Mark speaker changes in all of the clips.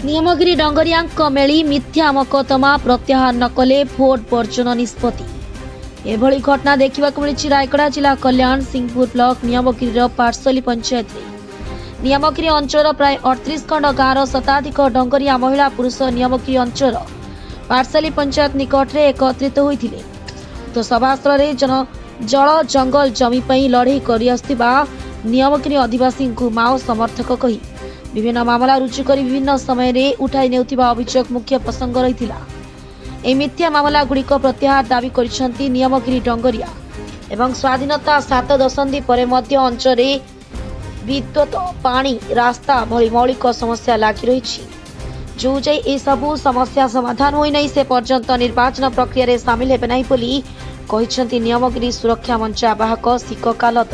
Speaker 1: नियमगिरी डंगरिया मेली मिथ्या मकदमा प्रत्याहार न कले भोट वर्जन निष्पत्ति। एभली घटना देखा मिली रायगड़ा जिला कल्याण सिंहपुर ब्लॉक नियमगिरी पार्सली पंचायत नियमगिरी अंचल प्राय 38 खंड गाँव शताधिक डंगरिया महिला पुरुष नियमगिरी अंचल पार्सली पंचायत निकट में एकत्रित होते। तो सभास्थल जल जंगल जमी लड़े कर नियमगिरी आदिवासी माओ समर्थक कही विभिन्न मामला रुजु कर विभिन्न समय रे उठाई नेउथिबा अभियोग मुख्य प्रसंग रही। मिथ्या मामला गुड़िक प्रत्याहार दावी करिसेंती नियमगिरी डंगरिया एवं स्वाधीनता 7 दशंधि परे मध्य अंचल विद्युत पानी रास्ता भली मौलिक समस्या लागी रही जो जाई ए सबु समस्या समाधान होई नहीं से पर्यंत निर्वाचन प्रक्रिया रे शामिल हेबे नहीं बोली कहिसेंती नियमगिरी सुरक्षा मंच आवाहक सिक कालत।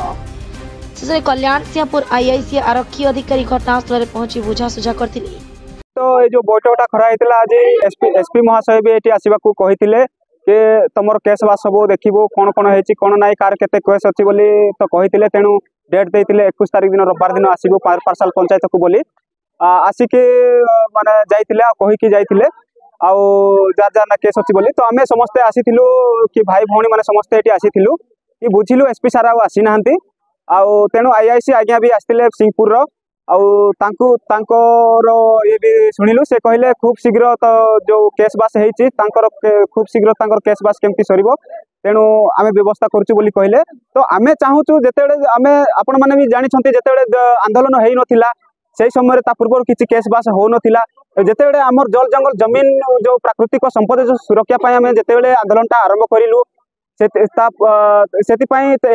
Speaker 1: शेषे कल्याण सिंहपुर आईआईसी आरक्षी अधिकारी घटनास्थल पहुंची बुझासुझा करते।
Speaker 2: तो ये जो बैठकटा कराइला आज एसपी महाशय भी ये आसवा कहते कि तुम केस बास सब देखो कौन कौन है कौन ना कार केते केस अच्छी बोली तो कहते तेणु डेट देते 21 तारीख दिन रविवार दिन आसबू पार्सल पंचायत को बोली आसिक माने जाइतिले कहीकि जाइतिले आउ जार जार ना केस अच्छी बोली तो आम समस्ते आसीलु कि भाई भौणी मैंने समस्ते ये आसीलु कि बुझिलु एसपी सार आसी ना तेणु आईआईसी आज्ञा भी आसते सिंहपुर ये भी शुणिलु से कहले खूब शीघ्र तो जो केस बास होती खूब शीघ्र केस बास केमती सर तेणु आम व्यवस्था करुचु बोली कहले। तो आम चाहूँ जिते आम आपण मैंने भी जानते जिते आंदोलन हो नथिला से समय पूर्व किसी केस बास हो नथिला जिते आमर जल जंगल जमीन जो प्राकृतिक संपद जो सुरक्षा आम जिते आंदोलन आरंभ करूँ से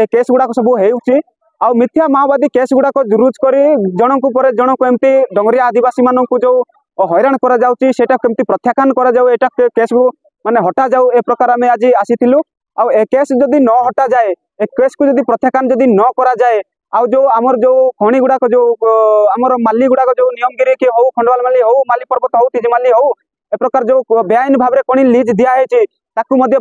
Speaker 2: केस गुड़ाक सब हो आ मिथ्या माओवादी केस गुड़ाक रुज कर जन को जन को एमती डंगरिया आदिवासी मान जो हैरान करा जाउची सेटा केमती प्रत्याख्यान करा जाऊ एटा केस को माने हटा जाऊ ए प्रकार आम आज आसीथिलु आ ए केस जदि न हटा जाए ए केस को जदि प्रत्याख्यान जदि न करा जाए आ जो आमर जो खणी गुड़ाक जो आमर माली गुड़ाक जो नियमगिरी के हो खंडवाल माली हो माली पर्वत हो तिजमाली हो ए प्रकार जो बेआईन भाव में खणी लीज दिया है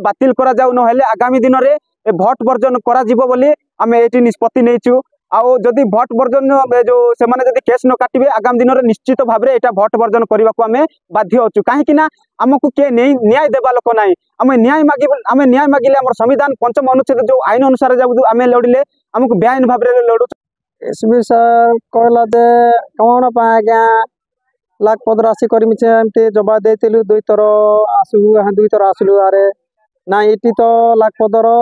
Speaker 2: बातिल करा जाऊ न आगामी दिन में भोट वर्जन करा जिवो बोली आम ये निष्पत्ति नहींचु आउ जदि भोट वर्जन जो से जदि केस न काटे आगामी दिन में निश्चित भाव में यहाँ भोट वर्जन करने को आम बाध्य अच्छु कहीं आमको किए न्याय देवा लोक ना आम न्याय मागिले आम संविधान 5 अनुच्छेद जो आईन अनुसार जब आम लड़िले आमको बेआईन भाव में लड़ू
Speaker 3: एसबी सर कहला दे कौन आज्ञा लाख 15 करमती जवाब देलु 2 थर आसू 2 थर आसलु आरे ना ये तो लाख 15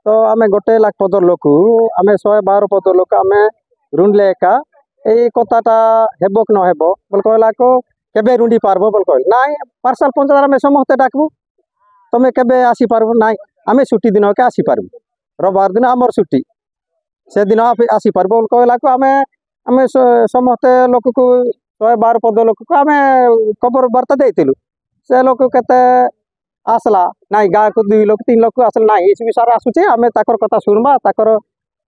Speaker 3: तो आम 1 लाख 15 लोक आम 112 15 लोक आम रुंडले एका यही कथाटा हेब कि न हेब बोल कहला को केबे रुंडी पारबो बोल कह ना पार्सल पंचायत आम समस्ते डाकबू तुम केबे आसी पारबो ना आम छुट्टी दिन के आसी पारबू रविवार दिन आमर छुट्टी से दिन आसी पारबो बोल कहला को आम आम समस्ते लोक को 112 15 लोक को आम खबर वार्ता देलु से लोक केते आसला ना गाँ को 2 लोक 3 लोक आसला ना एसबी सार आसुचे आम ताकर कथा शुणवा ताकर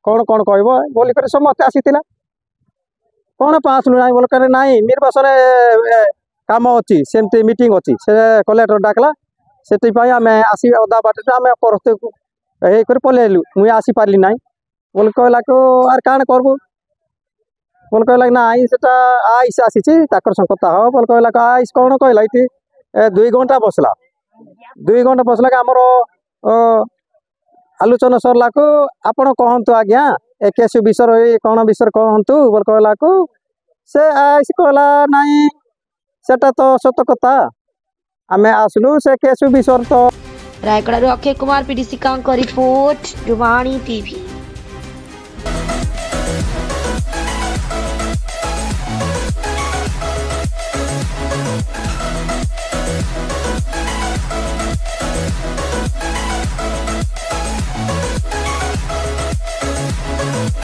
Speaker 3: कौन कौन कहब बोल कर समस्ते आसीला कौन आसलु ना बोल कर ना निर्वाचन काम अच्छी सेमती मीटिंग अच्छी से कलेक्टर डाकला से आम आसी अदा बाट आम परस्ते पलैलु मुझे आसी पार्ली ना बोल कहला को आर काण करबू बोल कहला ना सेटा आइस आसी कथा हो बोल कहला को आइस कौन कहला ये 2 घंटा बसला 2 घंटा बसला आमर आलोचना सरला को आपण कहतु आज्ञा ए केस विषय कौन विषय कहतु बोल कहला को से आइस कहला नाई सेटा तो सत कथा आम आसलु से केस विषय तो
Speaker 1: रायगड़ा अक्षय कुमार पीडीसी का रिपोर्ट डुबाणी टीवी।